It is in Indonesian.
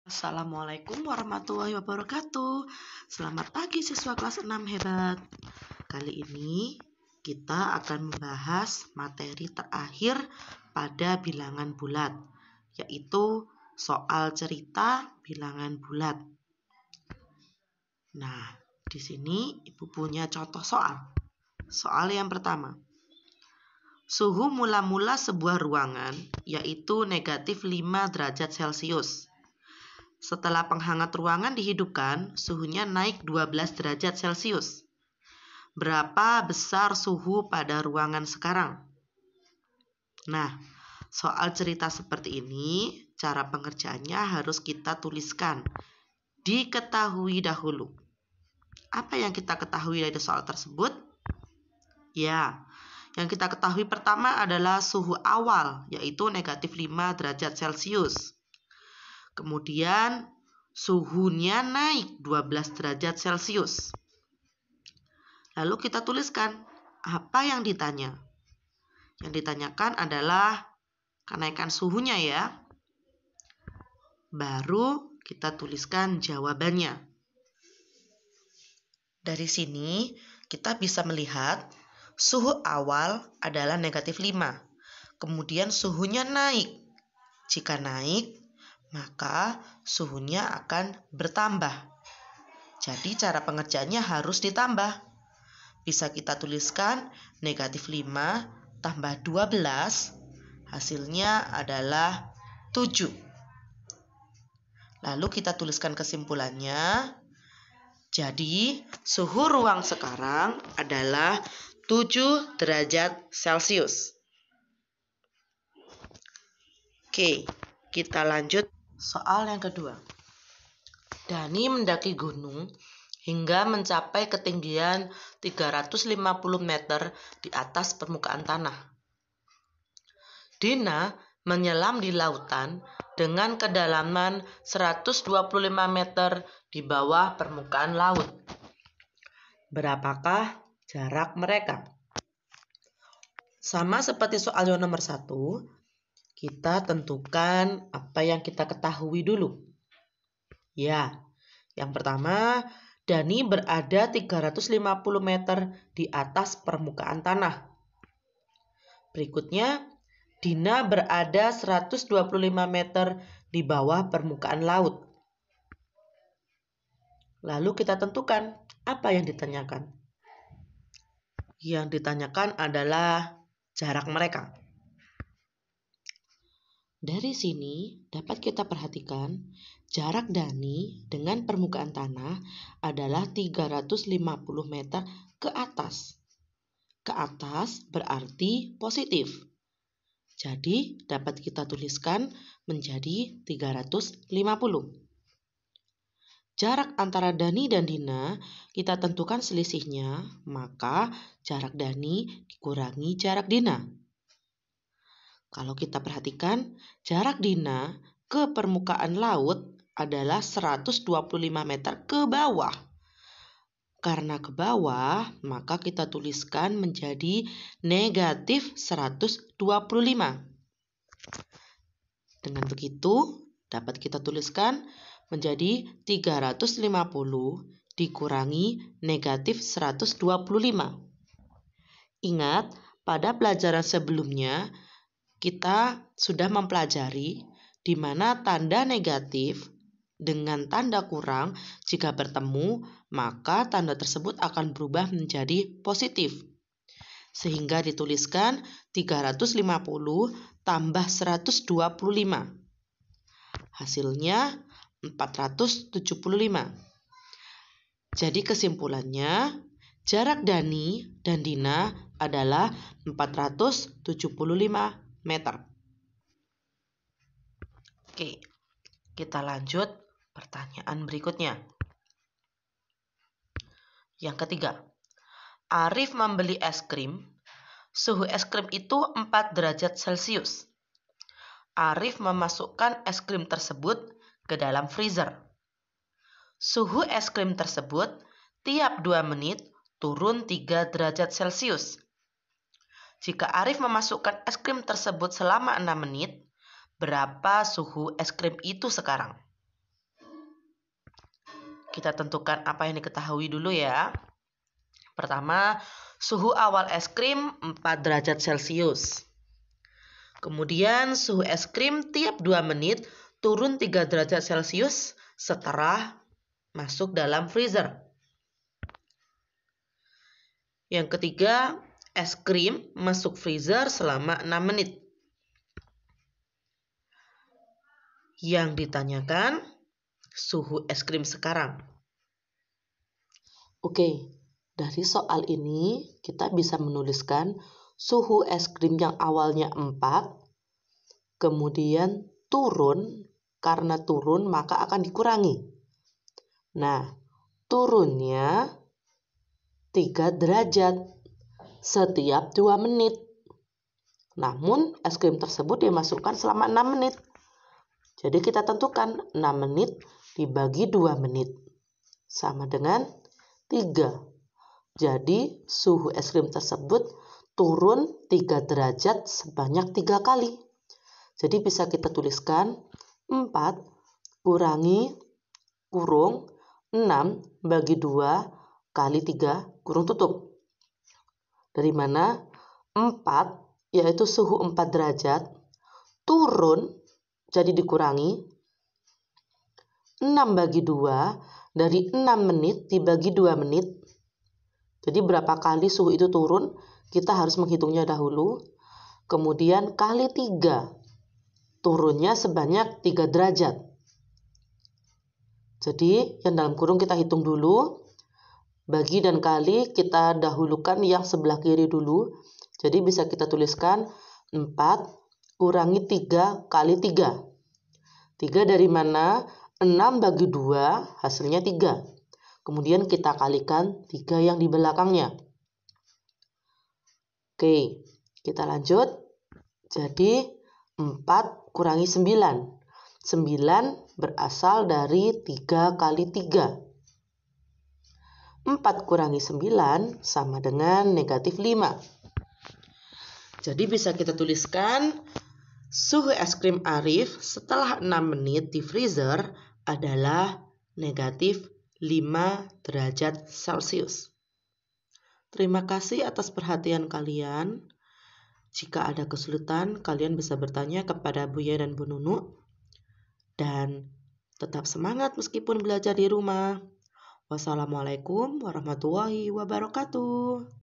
Assalamualaikum warahmatullahi wabarakatuh. Selamat pagi siswa kelas 6 hebat. Kali ini kita akan membahas materi terakhir pada bilangan bulat, yaitu soal cerita bilangan bulat. Nah, di sini Ibu punya contoh soal. Soal yang pertama. Suhu mula-mula sebuah ruangan yaitu negatif 5 derajat Celcius. Setelah penghangat ruangan dihidupkan, suhunya naik 12 derajat Celcius. Berapa besar suhu pada ruangan sekarang? Nah, soal cerita seperti ini, cara pengerjaannya harus kita tuliskan. Diketahui dahulu. Apa yang kita ketahui dari soal tersebut? Ya, yang kita ketahui pertama adalah suhu awal, yaitu negatif 5 derajat Celcius. Kemudian suhunya naik 12 derajat Celcius. Lalu kita tuliskan apa yang ditanya. Yang ditanyakan adalah kenaikan suhunya ya. Baru kita tuliskan jawabannya. Dari sini kita bisa melihat suhu awal adalah negatif 5. Kemudian suhunya naik. Jika naik, maka suhunya akan bertambah. Jadi cara pengerjaannya harus ditambah. Bisa kita tuliskan negatif 5 tambah 12, hasilnya adalah 7. Lalu kita tuliskan kesimpulannya. Jadi suhu ruang sekarang adalah 7 derajat Celcius. Oke, kita lanjut. Soal yang kedua. Dani mendaki gunung hingga mencapai ketinggian 350 meter di atas permukaan tanah. Dina menyelam di lautan dengan kedalaman 125 meter di bawah permukaan laut. Berapakah jarak mereka? Sama seperti soal yang nomor 1, kita tentukan apa yang kita ketahui dulu. Ya, yang pertama, Dani berada 350 meter di atas permukaan tanah. Berikutnya, Dina berada 125 meter di bawah permukaan laut. Lalu kita tentukan apa yang ditanyakan. Yang ditanyakan adalah jarak mereka. Dari sini dapat kita perhatikan jarak Dani dengan permukaan tanah adalah 350 meter ke atas. Ke atas berarti positif. Jadi dapat kita tuliskan menjadi 350. Jarak antara Dani dan Dina kita tentukan selisihnya, maka jarak Dani dikurangi jarak Dina. Kalau kita perhatikan, jarak Dina ke permukaan laut adalah 125 meter ke bawah. Karena ke bawah, maka kita tuliskan menjadi negatif 125. Dengan begitu, dapat kita tuliskan menjadi 350 dikurangi negatif 125. Ingat, pada pelajaran sebelumnya, kita sudah mempelajari di mana tanda negatif dengan tanda kurang jika bertemu, maka tanda tersebut akan berubah menjadi positif. Sehingga dituliskan 350 tambah 125. Hasilnya 475. Jadi kesimpulannya, jarak Dani dan Dina adalah 475 meter. Oke, kita lanjut pertanyaan berikutnya. Yang ketiga, Arif membeli es krim. Suhu es krim itu 4 derajat Celcius. Arif memasukkan es krim tersebut ke dalam freezer. Suhu es krim tersebut tiap 2 menit turun 3 derajat Celcius. Jika Arif memasukkan es krim tersebut selama 6 menit, berapa suhu es krim itu sekarang? Kita tentukan apa yang diketahui dulu ya. Pertama, suhu awal es krim 4 derajat Celcius. Kemudian suhu es krim tiap 2 menit turun 3 derajat Celcius setelah masuk dalam freezer. Yang ketiga, es krim masuk freezer selama 6 menit. Yang ditanyakan suhu es krim sekarang. Oke, dari soal ini kita bisa menuliskan suhu es krim yang awalnya 4, kemudian turun, karena turun maka akan dikurangi. Nah, turunnya 3 derajat setiap 2 menit. Namun, es krim tersebut dimasukkan selama 6 menit. Jadi kita tentukan 6 menit dibagi 2 menit. Sama dengan 3. Jadi suhu es krim tersebut turun 3 derajat sebanyak 3 kali. Jadi bisa kita tuliskan 4 kurangi kurung 6 bagi 2 kali 3 kurung tutup. Dari mana? 4 yaitu suhu 4 derajat turun jadi dikurangi 6 bagi 2 dari 6 menit dibagi 2 menit. Jadi berapa kali suhu itu turun? Kita harus menghitungnya dahulu. Kemudian kali 3. Turunnya sebanyak 3 derajat. Jadi yang dalam kurung kita hitung dulu. Bagi dan kali kita dahulukan yang sebelah kiri dulu. Jadi bisa kita tuliskan 4 kurangi 3 kali 3. 3 dari mana? 6 bagi 2 hasilnya 3. Kemudian kita kalikan 3 yang di belakangnya. Oke, kita lanjut. Jadi 4 kurangi 9. 9 berasal dari 3 kali 3. 4 kurangi 9 sama dengan negatif 5. Jadi bisa kita tuliskan suhu es krim Arif setelah 6 menit di freezer adalah negatif 5 derajat Celcius. Terima kasih atas perhatian kalian. Jika ada kesulitan, kalian bisa bertanya kepada Buya dan Bu Nunu. Dan tetap semangat meskipun belajar di rumah. Wassalamualaikum warahmatullahi wabarakatuh.